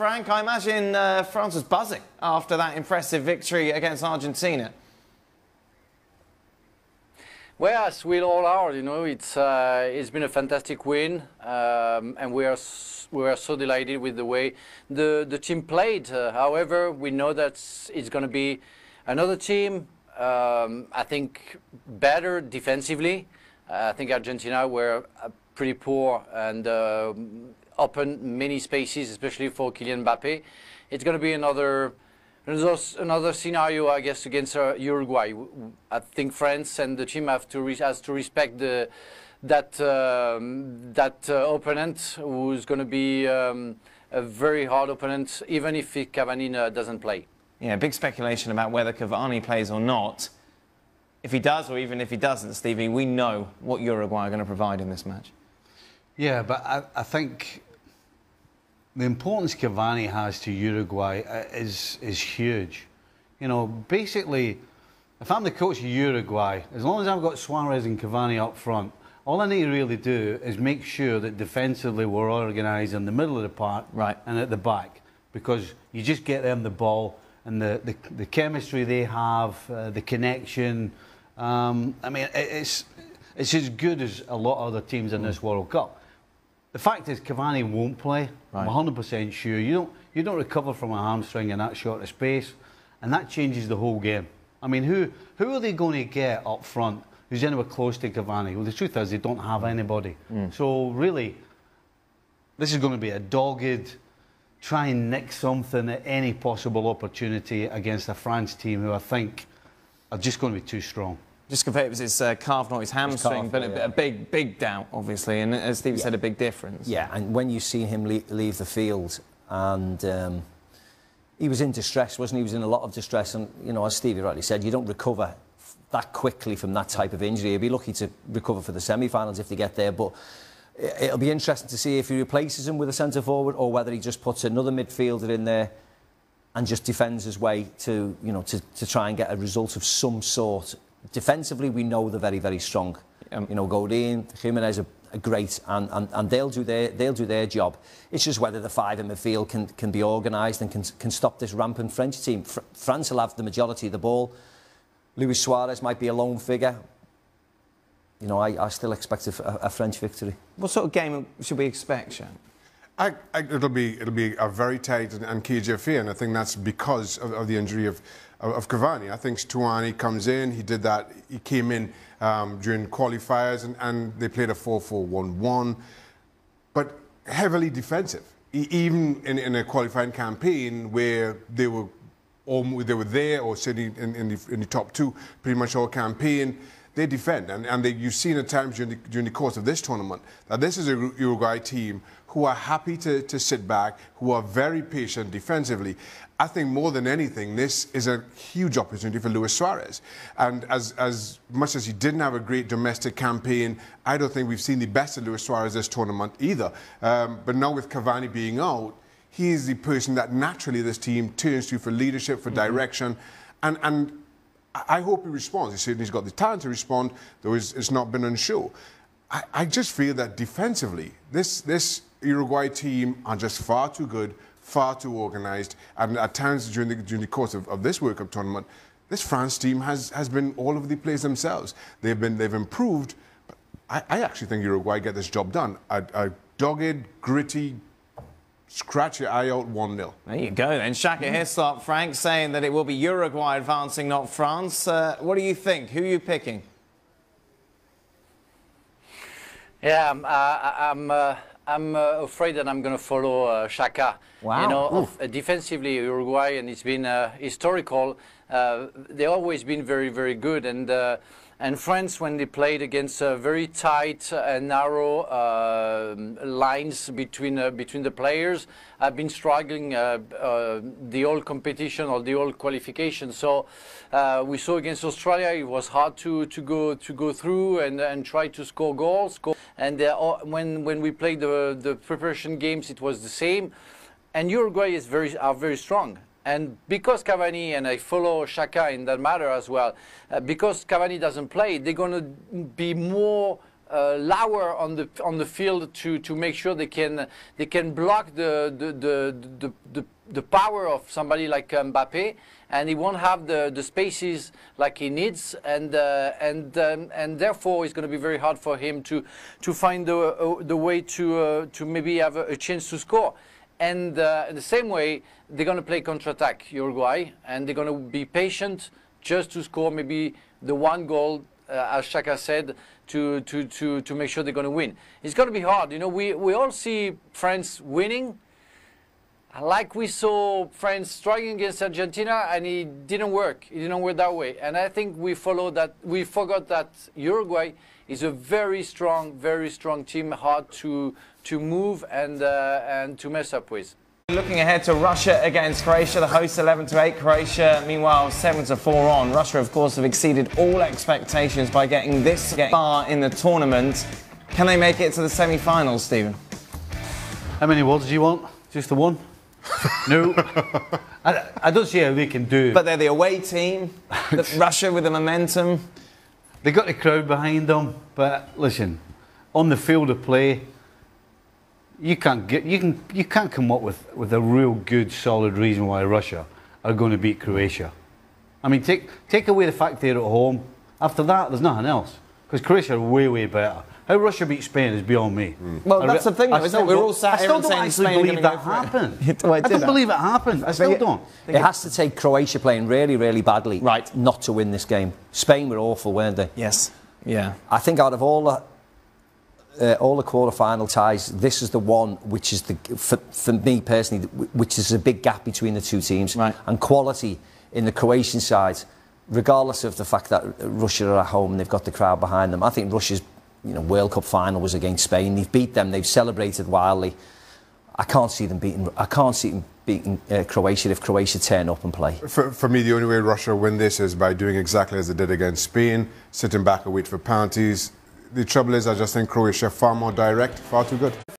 Frank. I imagine France was buzzing after that impressive victory against Argentina. Well, as we all are, you know, it's been a fantastic win, and we are so delighted with the way the team played. However, we know that it's going to be another team. I think better defensively. I think Argentina were pretty poor and opened many spaces, especially for Kylian Mbappe. It's going to be another scenario, I guess, against Uruguay. I think France and the team has to respect that opponent, who's going to be a very hard opponent, even if Cavani doesn't play. Yeah, big speculation about whether Cavani plays or not. If he does, or even if he doesn't, Stevie, we know what Uruguay are going to provide in this match. Yeah, but I think the importance Cavani has to Uruguay is huge. You know, basically, if I'm the coach of Uruguay, as long as I've got Suarez and Cavani up front, all I need to really do is make sure that defensively we're organised in the middle of the park and at the back, because you just get them the ball and the chemistry they have, the connection. I mean, it's as good as a lot of other teams in this World Cup. The fact is, Cavani won't play. I'm 100% sure. You don't recover from a hamstring in that short of space, and that changes the whole game. I mean, who are they going to get up front who's anywhere close to Cavani? Well, the truth is, they don't have anybody. So really, this is going to be a dogged, try and nick something at any possible opportunity against a France team who I think are just going to be too strong. Just confirm, it was his calf, not his hamstring, but a big doubt, obviously, and as Steve said, a big difference. Yeah, and when you see him leave the field, and he was in distress, wasn't he? He was in a lot of distress, and, you know, as Stevie rightly said, you don't recover that quickly from that type of injury. He'll be lucky to recover for the semi-finals if they get there, but it'll be interesting to see if he replaces him with a centre-forward or whether he just puts another midfielder in there and just defends his way to, you know, to try and get a result of some sort. Defensively, we know they're very, very strong. You know, Godin, Jimenez are great, and they'll do their job. It's just whether the five in midfield can be organised and can stop this rampant French team. France will have the majority of the ball. Luis Suarez might be a lone figure. You know, I still expect a French victory. What sort of game should we expect, Sean? It'll be a very tight and cagey affair, and I think that's because of the injury of Cavani. I think Stuani comes in. He did that. He came in during qualifiers, and they played a 4-4-1-1, but heavily defensive. Even in a qualifying campaign where they were there or sitting in the top two pretty much all campaign. They defend, and you've seen at times during the course of this tournament that this is a Uruguay team who are happy to sit back, who are very patient defensively. I think more than anything, this is a huge opportunity for Luis Suarez. And as much as he didn't have a great domestic campaign, I don't think we've seen the best of Luis Suarez this tournament either. But now with Cavani being out, he is the person that naturally this team turns to for leadership, for direction, and I hope he responds. He certainly has got the talent to respond, though it's not been on show. I just feel that defensively, this Uruguay team are just far too good, far too organised, and at times during the course of this World Cup tournament, this France team has been all over the place themselves. They've improved, but I actually think Uruguay get this job done. A dogged, gritty, scratch your eye out 1-0. There you go then. Shaka Hislop, Frank, saying that it will be Uruguay advancing, not France. What do you think? Who are you picking? Yeah, I'm afraid that I'm going to follow Shaka. Wow. You know, defensively, Uruguay, and it's been historical. They've always been very, very good. And France, when they played against very tight and narrow lines between the players, have been struggling the whole competition or the whole qualification. So we saw against Australia, it was hard to go through and try to score goals. And when we played the preparation games, it was the same. And Uruguay are very strong. And because Cavani, and I follow Xhaka in that matter as well, because Cavani doesn't play, they're going to be more lower on the field to make sure they can block the power of somebody like Mbappe, and he won't have the spaces like he needs, and therefore it's going to be very hard for him to find the way to maybe have a chance to score. And in the same way, they're going to play counter-attack, Uruguay, and they're going to be patient just to score maybe the one goal, as Shaka said, to make sure they're going to win. It's going to be hard. You know, we all see France winning, like we saw France struggling against Argentina, and it didn't work. It didn't work that way. And I think we forgot that Uruguay is a very strong team, hard to move and to mess up with. Looking ahead to Russia against Croatia, the hosts 11-8, Croatia meanwhile 7-4 on. Russia, of course, have exceeded all expectations by getting this far in the tournament. Can they make it to the semi-finals, Stephen? How many words do you want? Just the one? No. I don't see how they can do. But they're the away team, Russia with the momentum. They got the crowd behind them, but listen, on the field of play, you can't come up with a real good, solid reason why Russia are going to beat Croatia. I mean, take away the fact they're at home. After that, there's nothing else, because Croatia are way better. How Russia beat Spain is beyond me. Well, that's the thing, though, isn't it? We're all sat here and saying Spain are going to go for it. I still don't believe that happened. I still don't. It has to take Croatia playing really, really badly not to win this game. Spain were awful, weren't they? Yes. Yeah. I think out of all the quarter-final ties, this is the one which is for me personally, which is a big gap between the two teams. Right. And quality in the Croatian side, regardless of the fact that Russia are at home and they've got the crowd behind them. I think Russia's World Cup final was against Spain. They've beat them. They've celebrated wildly. I can't see them beating Croatia if Croatia turn up and play. For me, the only way Russia win this is by doing exactly as they did against Spain, sitting back and wait for penalties. The trouble is, I just think Croatia far more direct, far too good.